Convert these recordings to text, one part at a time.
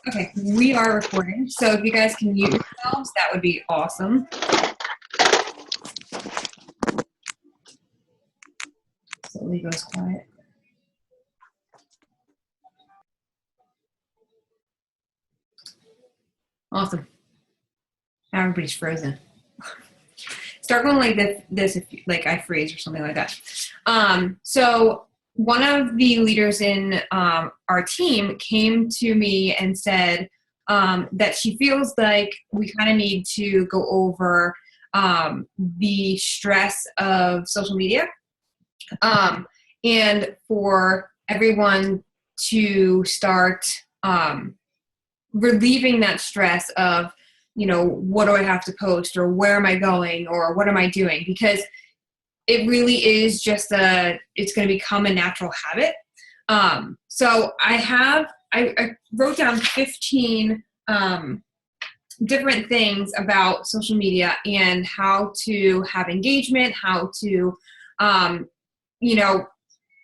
Okay, we are recording, so if you guys can mute yourselves, that would be awesome. Slowly goes quiet. Awesome. Now everybody's frozen. Start going like this if like I freeze or something like that. So one of the leaders in our team came to me and said that she feels like we kind of need to go over the stress of social media, and for everyone to start relieving that stress of, you know, what do I have to post, or where am I going, or what am I doing? Because it really is just it's going to become a natural habit. So I wrote down 15 different things about social media and how to have engagement, how to, you know,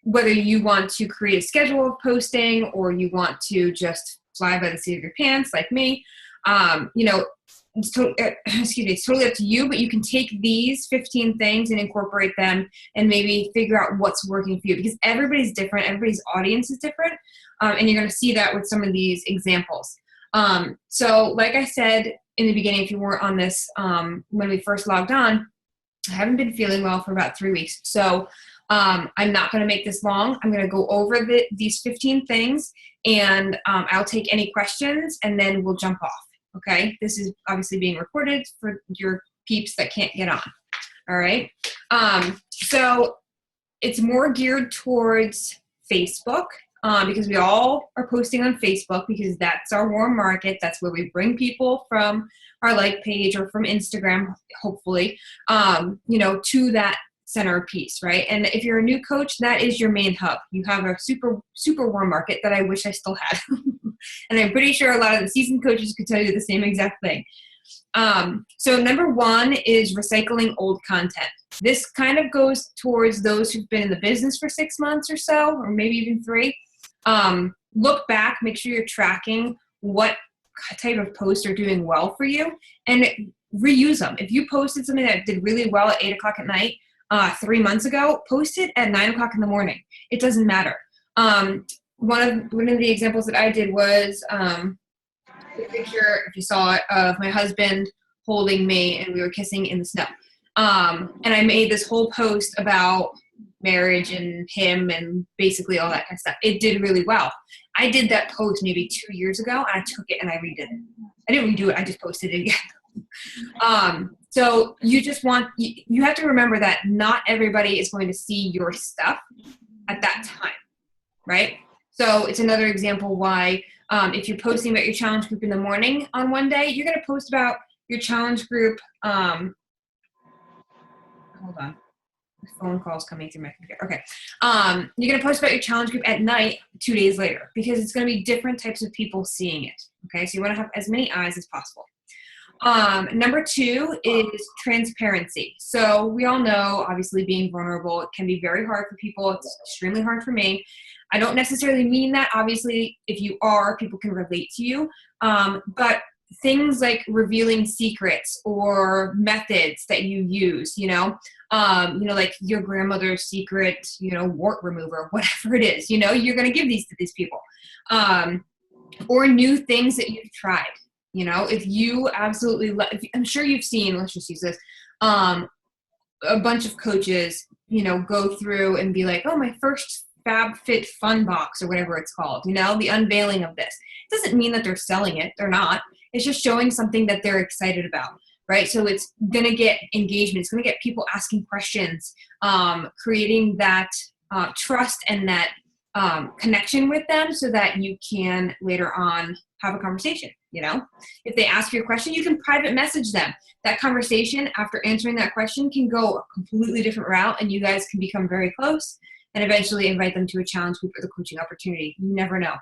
whether you want to create a schedule of posting or you want to just fly by the seat of your pants like me, you know, it's totally up to you, but you can take these 15 things and incorporate them and maybe figure out what's working for you, because everybody's different, everybody's audience is different, and you're going to see that with some of these examples. So like I said in the beginning, if you weren't on this when we first logged on, I haven't been feeling well for about 3 weeks. So I'm not going to make this long. I'm going to go over these 15 things, and I'll take any questions, and then we'll jump off. Okay, this is obviously being recorded for your peeps that can't get on. All right, so it's more geared towards Facebook, because we all are posting on Facebook, because that's our warm market. That's where we bring people from our like page or from Instagram, hopefully, you know, to that center piece, right? And if you're a new coach, that is your main hub. You have a super warm market that I wish I still had. And I'm pretty sure a lot of the seasoned coaches could tell you the same exact thing. So number one is recycling old content. This kind of goes towards those who've been in the business for 6 months or so, or maybe even 3. Look back, make sure you're tracking what type of posts are doing well for you, and reuse them. If you posted something that did really well at 8 o'clock at night 3 months ago, post it at 9 o'clock in the morning. It doesn't matter. One of the examples that I did was a picture, if you saw it, of my husband holding me and we were kissing in the snow. And I made this whole post about marriage and him and basically all that kind of stuff. It did really well. I did that post maybe 2 years ago, and I took it and I redid it. I didn't redo it, I just posted it again. So you just you have to remember that not everybody is going to see your stuff at that time, right? So it's another example why if you're posting about your challenge group in the morning on one day, you're going to post about your challenge group. Hold on. The phone call's coming through my computer. Okay. You're going to post about your challenge group at night 2 days later, because it's going to be different types of people seeing it. Okay. So you want to have as many eyes as possible. Number 2 is transparency. So we all know, obviously, being vulnerable, it can be very hard for people. It's extremely hard for me. I don't necessarily mean that. Obviously, if you are, people can relate to you. But things like revealing secrets or methods that you use, like your grandmother's secret, wart remover, whatever it is, you're going to give these to these people. Or new things that you've tried. If you absolutely, I'm sure you've seen, let's just use this, a bunch of coaches, go through and be like, oh, my first FabFit Fun Box or whatever it's called, the unveiling of this. It doesn't mean that they're selling it. They're not. It's just showing something that they're excited about, right? So it's going to get engagement. It's going to get people asking questions, creating that trust and that connection with them so that you can later on have a conversation. If they ask you a question, you can private message them. That conversation after answering that question can go a completely different route, and you guys can become very close and eventually invite them to a challenge group or the coaching opportunity. You never know.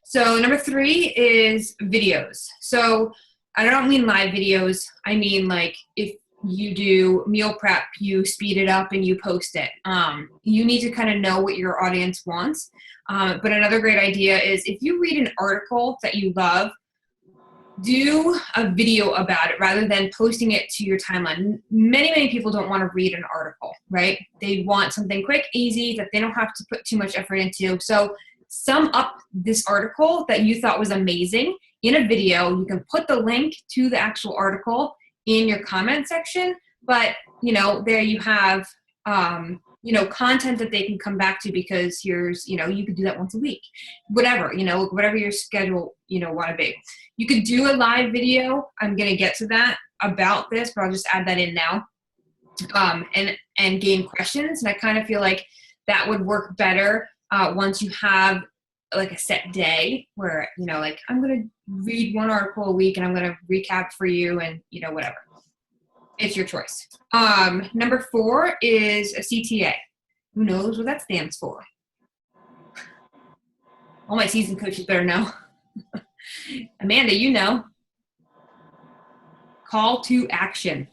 So number 3 is videos. So I don't mean live videos. I mean, like, if you do meal prep, you speed it up and you post it. You need to kind of know what your audience wants. But another great idea is if you read an article that you love, do a video about it rather than posting it to your timeline. Many people don't want to read an article, right? They want something quick, easy, that they don't have to put too much effort into. So sum up this article that you thought was amazing in a video. You can put the link to the actual article in your comment section, but there you have content that they can come back to, because here's, you could do that once a week, whatever your schedule, want to be. You could do a live video. I'm going to get to that about this, but I'll just add that in now. And gain questions. And I kind of feel like that would work better once you have like a set day where, I'm going to read one article a week and I'm going to recap for you and, whatever. It's your choice. Number 4 is a CTA. Who knows what that stands for? All my seasoned coaches better know. Amanda, you know. Call to action.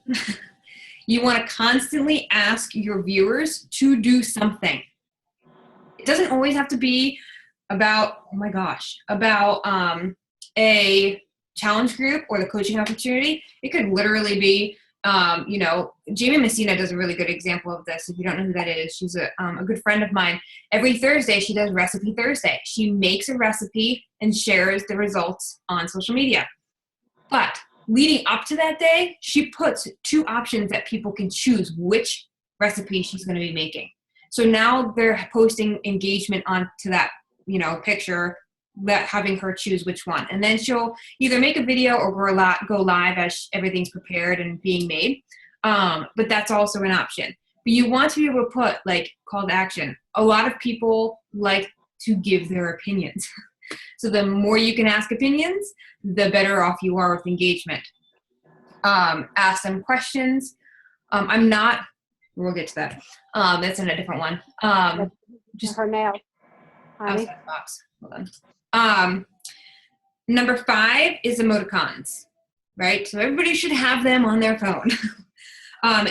You want to constantly ask your viewers to do something. It doesn't always have to be about, about a challenge group or the coaching opportunity. It could literally be, Jamie Messina does a really good example of this. If you don't know who that is, she's a good friend of mine. Every Thursday, she does Recipe Thursday. She makes a recipe and shares the results on social media. But leading up to that day, she puts 2 options that people can choose which recipe she's going to be making. So now they're posting engagement onto that, picture, having her choose which one. And then she'll either make a video or go live as everything's prepared and being made. But that's also an option. But you want to be able to put like call to action. A lot of people like to give their opinions. So the more you can ask opinions, the better off you are with engagement. Ask them questions. We'll get to that. That's in a different one. Just her nail. Outside the box. Hold on. Number 5 is emoticons, right? So everybody should have them on their phone.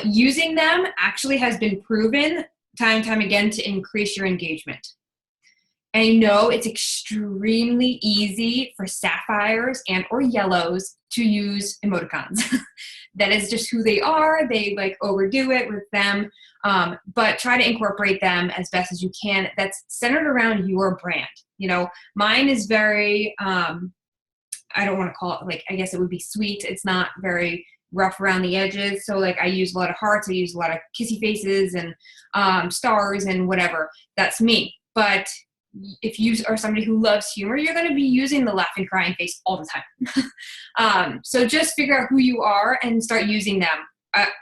Using them actually has been proven time and time again to increase your engagement. And it's extremely easy for sapphires and or yellows to use emoticons. That is just who they are. They overdo it with them. But try to incorporate them as best as you can. That's centered around your brand. Mine is very, I don't want to call it I guess it would be sweet. It's not very rough around the edges. So I use a lot of hearts. I use a lot of kissy faces and stars and whatever. That's me. But if you are somebody who loves humor, you're going to be using the laughing, crying face all the time. So just figure out who you are and start using them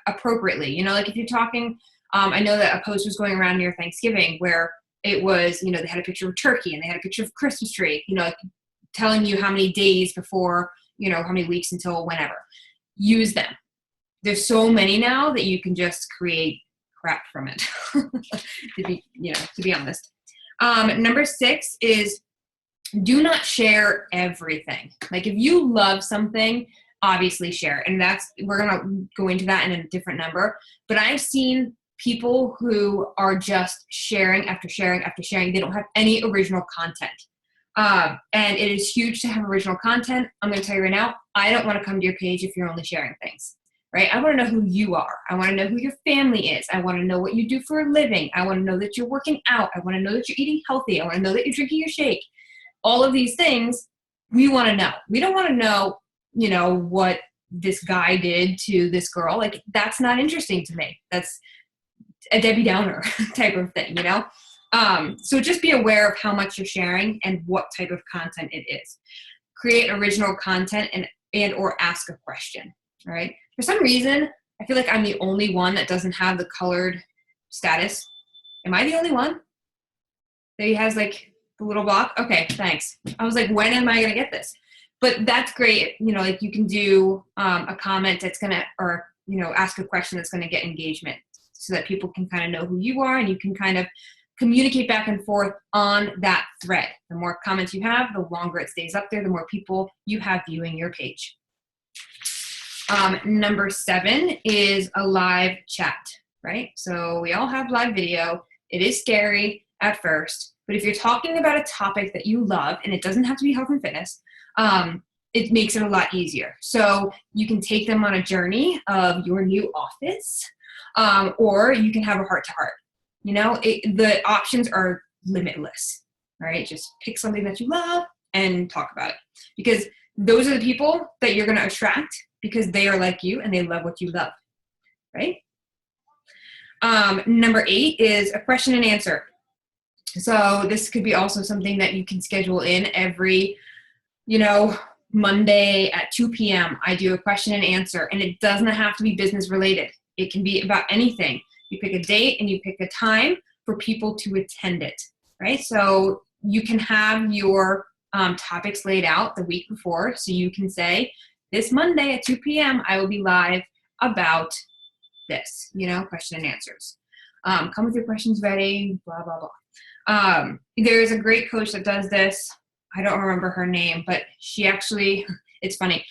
appropriately. If you're talking, I know that a post was going around near Thanksgiving where it was, they had a picture of turkey and they had a picture of Christmas tree, telling you how many days before, how many weeks until whenever. Use them. There's so many now that you can just create crap from it, to be honest. Number 6 is do not share everything. If you love something, obviously share it. And we're going to go into that in a different number. But I've seen people who are just sharing after sharing after sharing. They don't have any original content. And it is huge to have original content. I'm going to tell you right now, I don't want to come to your page if you're only sharing things. Right? I want to know who you are. I want to know who your family is. I want to know what you do for a living. I want to know that you're working out. I want to know that you're eating healthy. I want to know that you're drinking your shake. All of these things we want to know. We don't want to know, what this guy did to this girl. That's not interesting to me. That's a Debbie Downer type of thing, So just be aware of how much you're sharing and what type of content it is. Create original content and or ask a question, all right? For some reason, I feel like I'm the only one that doesn't have the colored status. Am I the only one that has the little block? Okay, thanks. I was like, when am I going to get this? But that's great. You can do a comment that's going to, or, ask a question that's going to get engagement so that people can kind of know who you are and you can kind of communicate back and forth on that thread. The more comments you have, the longer it stays up there, the more people you have viewing your page. Number 7 is a live chat, right? So we all have live video. It is scary at first, but if you're talking about a topic that you love, and it doesn't have to be health and fitness, it makes it a lot easier. So you can take them on a journey of your new office, or you can have a heart-to-heart. The options are limitless, right? Just pick something that you love and talk about it, because those are the people that you're going to attract, because they are like you and they love what you love, right? Number 8 is a question and answer. So this could be also something that you can schedule in every, Monday at 2 p.m. I do a question and answer, and it doesn't have to be business related. It can be about anything. You pick a date and you pick a time for people to attend it, right? So you can have your topics laid out the week before, so you can say, this Monday at 2 p.m. I will be live about this, question and answers. Come with your questions ready, blah, blah, blah. There's a great coach that does this. I don't remember her name, but she actually, it's funny.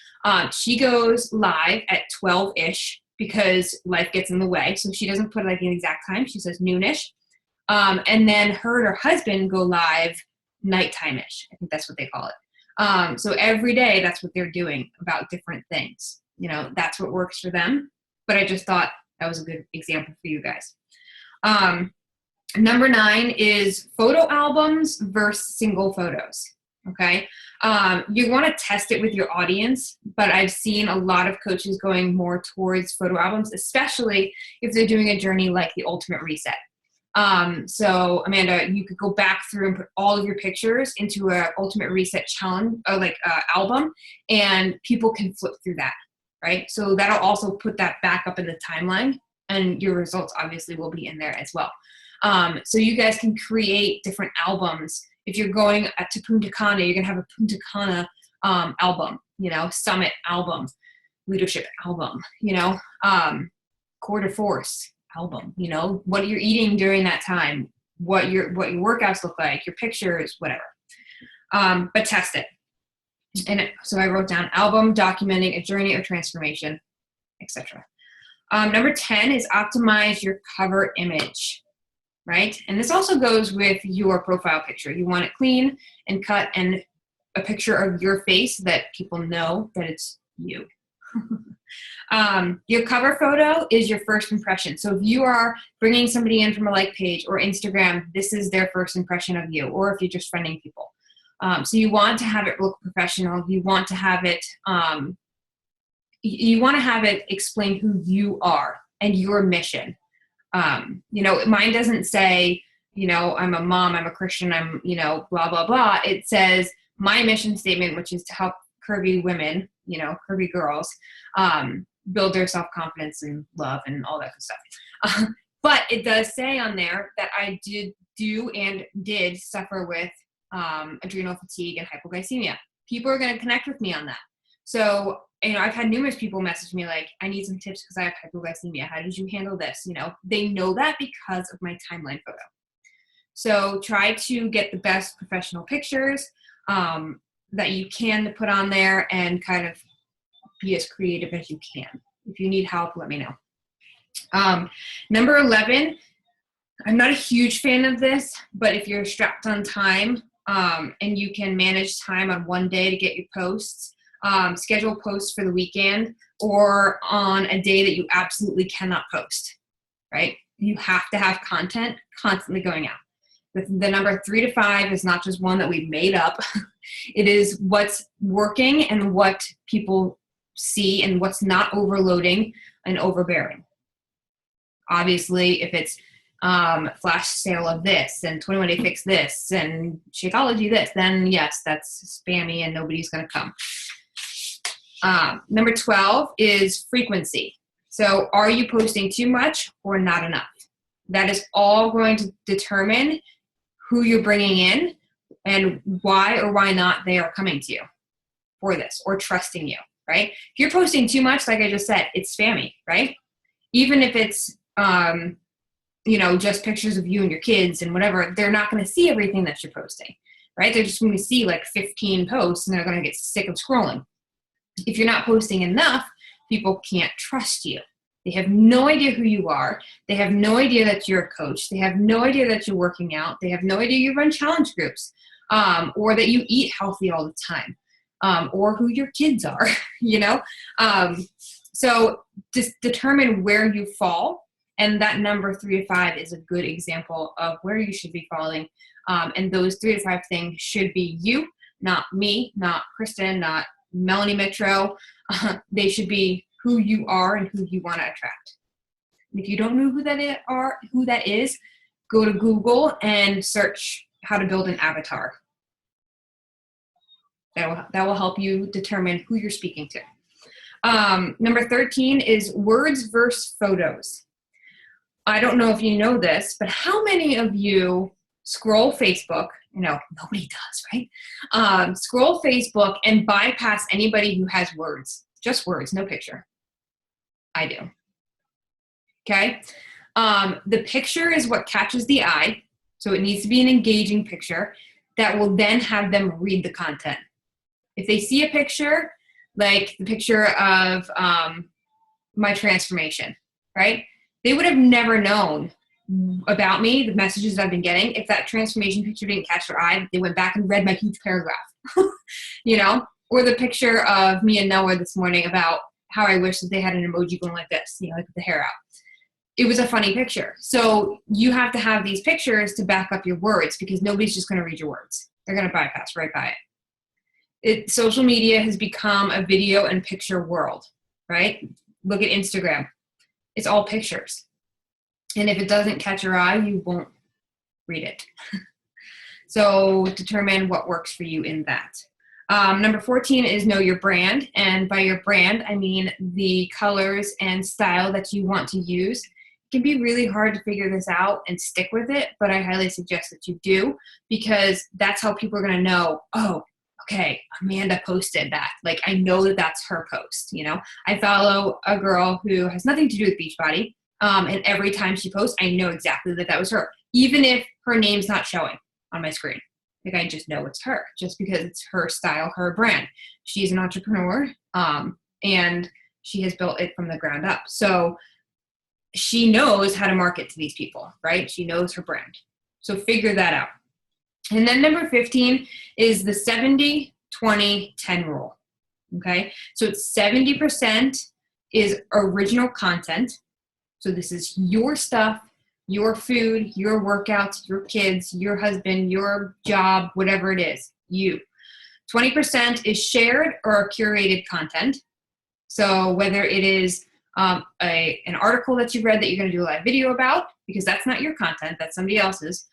She goes live at 12-ish because life gets in the way. So she doesn't put like an exact time. She says noonish. And then her and her husband go live nighttime-ish. I think that's what they call it. So every day that's what they're doing about different things. That's what works for them. But I just thought that was a good example for you guys. Number 9 is photo albums versus single photos. Okay. You want to test it with your audience, but I've seen a lot of coaches going more towards photo albums, especially if they're doing a journey like the Ultimate Reset. So Amanda, you could go back through and put all of your pictures into a Ultimate Reset challenge, or album, and people can flip through that, right? So that'll also put that back up in the timeline, and your results obviously will be in there as well. So you guys can create different albums. If you're going to Punta Cana, you're going to have a Punta Cana album, summit album, leadership album, core de force album, what you're eating during that time, what your workouts look like, your pictures, whatever. But test it. And so I wrote down album documenting a journey or transformation, etc. Number 10 is optimize your cover image. Right? And this also goes with your profile picture. You want it clean and cut and a picture of your face that people know that it's you. Your cover photo is your first impression. So if you are bringing somebody in from a like page or Instagram, this is their first impression of you, or if you're just friending people. So you want to have it look professional. You want to have it, explain who you are and your mission. Mine doesn't say, I'm a mom, I'm a Christian, I'm, blah, blah, blah. It says my mission statement, which is to help curvy women, curvy girls, build their self-confidence and love and all that good stuff. But it does say on there that I did suffer with adrenal fatigue and hypoglycemia. People are going to connect with me on that. So, I've had numerous people message me like, I need some tips because I have hypoglycemia. How did you handle this? They know that because of my timeline photo. So try to get the best professional pictures that you can to put on there and kind of be as creative as you can. If you need help, let me know. Number 11, I'm not a huge fan of this, but if you're strapped on time and you can manage time on one day to get your posts, schedule posts for the weekend or on a day that you absolutely cannot post, right? You have to have content constantly going out. The number 3 to 5 is not just one that we made up. It is what's working and what people see and what's not overloading and overbearing. Obviously, if it's flash sale of this and 21 Day Fix this and Shakeology this, then yes, that's spammy and nobody's going to come. Number 12 is frequency. So are you posting too much or not enough? That is all going to determine who you're bringing in and why or why not they are coming to you for this or trusting you, right? If you're posting too much, like I just said, it's spammy, right? Even if it's, just pictures of you and your kids and whatever, they're not going to see everything that you're posting, right? They're just going to see like 15 posts and they're going to get sick of scrolling. If you're not posting enough, people can't trust you. They have no idea who you are. They have no idea that you're a coach. They have no idea that you're working out. They have no idea you run challenge groups, or that you eat healthy all the time, or who your kids are, you know? So just determine where you fall. And that number 3 to 5 is a good example of where you should be falling. And those 3 to 5 things should be you, not me, not Kristen, not Melanie Mitro. They should be who you are and who you want to attract. And if you don't know who that is, go to Google and search how to build an avatar. That will help you determine who you're speaking to. Number 13 is words versus photos. I don't know if you know this, but how many of you scroll Facebook? You know, nobody does, right? Scroll Facebook and bypass anybody who has words, just words, no picture. I do. Okay. The picture is what catches the eye. So it needs to be an engaging picture that will then have them read the content. If they see a picture, like the picture of my transformation, right? They would have never known about me, the messages I've been getting, if that transformation picture didn't catch their eye. They went back and read my huge paragraph, you know, or the picture of me and Noah this morning about how I wish that they had an emoji going like this, you know, like with the hair out. It was a funny picture. So you have to have these pictures to back up your words, because nobody's just going to read your words. They're going to bypass right by it. Social media has become a video and picture world, right? Look at Instagram. It's all pictures. And if it doesn't catch your eye, you won't read it. So determine what works for you in that. Number 14 is know your brand. And by your brand, I mean the colors and style that you want to use. It can be really hard to figure this out and stick with it, but I highly suggest that you do, because that's how people are going to know, oh, okay, Amanda posted that. Like, I know that that's her post, you know? I follow a girl who has nothing to do with Beachbody, and every time she posts, I know exactly that that was her, even if her name's not showing on my screen. Like, I just know it's her, just because it's her style, her brand. She's an entrepreneur, and she has built it from the ground up. So she knows how to market to these people, right? She knows her brand. So figure that out. And then number 15 is the 70-20-10 rule, okay? So it's 70% is original content. So this is your stuff, your food, your workouts, your kids, your husband, your job, whatever it is, you. 20% is shared or curated content. So whether it is an article that you read that you're going to do a live video about, because that's not your content, that's somebody else's,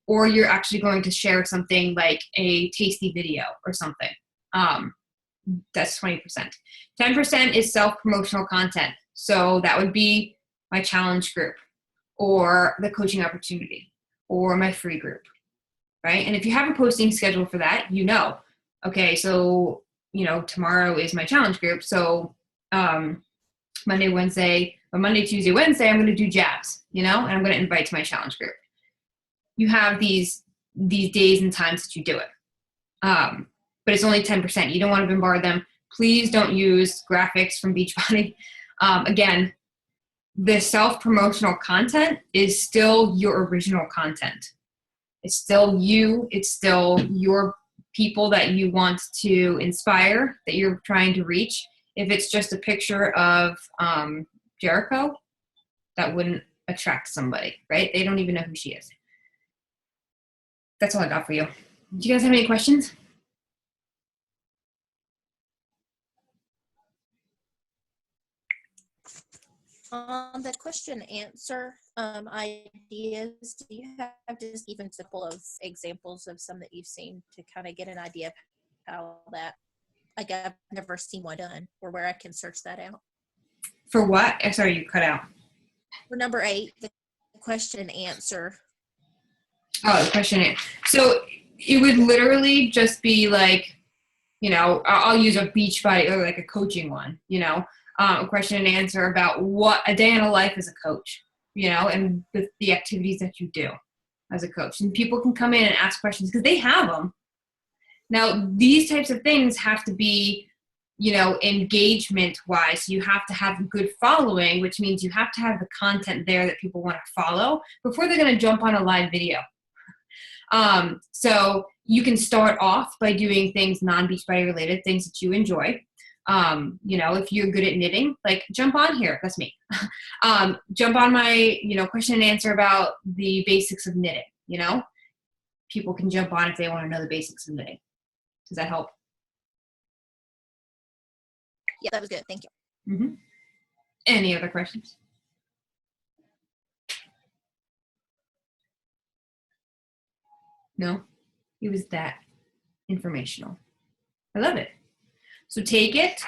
or you're actually going to share something like a tasty video or something. That's 20%. 10% is self-promotional content. So that would be my challenge group, or the coaching opportunity, or my free group, right? And if you have a posting schedule for that, you know, okay, so, you know, tomorrow is my challenge group. So Monday, Tuesday, Wednesday, I'm going to do jabs, you know, and I'm going to invite to my challenge group. You have these days and times that you do it. But it's only 10%. You don't want to bombard them. Please don't use graphics from Beachbody. Again, the self-promotional content is still your original content. It's still you. It's still your people that you want to inspire, that you're trying to reach. If it's just a picture of Jericho, that wouldn't attract somebody, right? They don't even know who she is. That's all I got for you. Do you guys have any questions? On the question answer ideas, do you have just even simple of examples of some that you've seen to kind of get an idea of how that, like, I've never seen one done, or where I can search that out? For what? Sorry, you cut out. For number 8, the question answer. Oh, the question. So it would literally just be like, you know, I'll use a Beachbody or like a coaching one, you know, a question and answer about what a day in a life as a coach, you know, and the activities that you do as a coach. And people can come in and ask questions because they have them. Now, these types of things have to be you know, engagement wise. You have to have a good following, which means you have to have the content there that people want to follow before they're going to jump on a live video. So you can start off by doing things non-Beachbody related, things that you enjoy. You know, if you're good at knitting, like jump on here. That's me. Jump on my, you know, question and answer about the basics of knitting. You know, people can jump on if they want to know the basics of knitting. Does that help? Yeah, that was good. Thank you. Mm-hmm. Any other questions? No, it was that informational. I love it. So take it,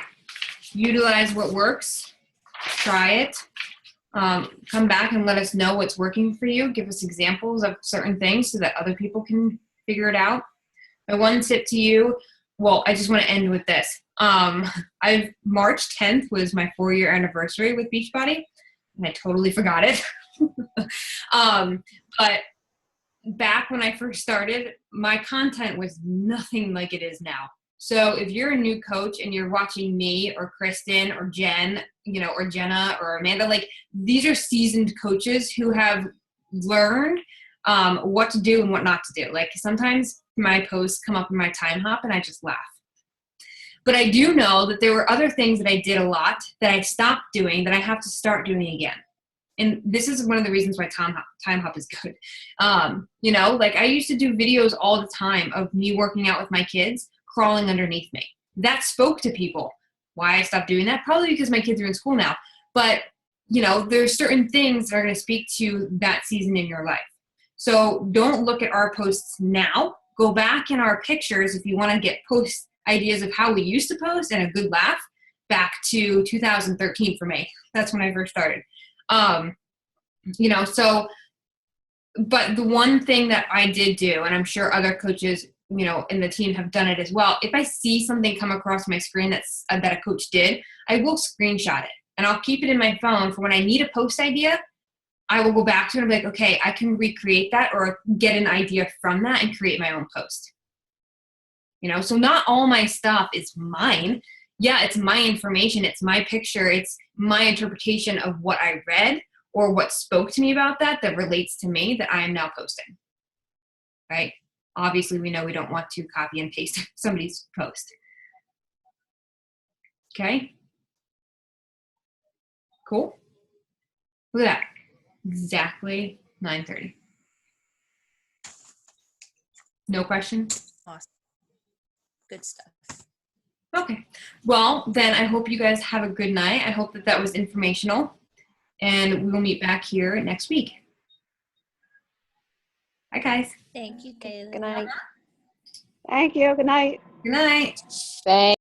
utilize what works, try it. Come back and let us know what's working for you. Give us examples of certain things so that other people can figure it out. My one tip to you, well, I just want to end with this. March 10th was my 4-year anniversary with Beachbody, and I totally forgot it. But back when I first started, my content was nothing like it is now. So if you're a new coach and you're watching me or Kristen or Jen, you know, or Jenna or Amanda, like these are seasoned coaches who have learned what to do and what not to do. Like sometimes my posts come up in my time hop and I just laugh. But I do know that there were other things that I did a lot that I stopped doing that I have to start doing again. And this is one of the reasons why time hop is good. You know, like I used to do videos all the time of me working out with my kids crawling underneath me. That spoke to people. Why I stopped doing that? Probably because my kids are in school now. But, you know, there's certain things that are going to speak to that season in your life. So don't look at our posts now. Go back in our pictures if you want to get post ideas of how we used to post and a good laugh back to 2013 for me. That's when I first started. You know, so, but the one thing that I did do, and I'm sure other coaches, you know, in the team have done it as well. If I see something come across my screen that's that a coach did, I will screenshot it and I'll keep it in my phone for when I need a post idea. I will go back to it and be like, okay, I can recreate that or get an idea from that and create my own post. You know, so not all my stuff is mine. Yeah, it's my information. It's my picture. It's my interpretation of what I read or what spoke to me about that relates to me that I am now posting. Right? Obviously, we know we don't want to copy and paste somebody's post. Okay? Cool? Look at that. Exactly 9:30. No questions? Awesome. Good stuff. Okay. Well, then I hope you guys have a good night. I hope that was informational. And we will meet back here next week. Bye, guys. Thank you, Kayla. Good night. Thank you. Good night. Good night. Thank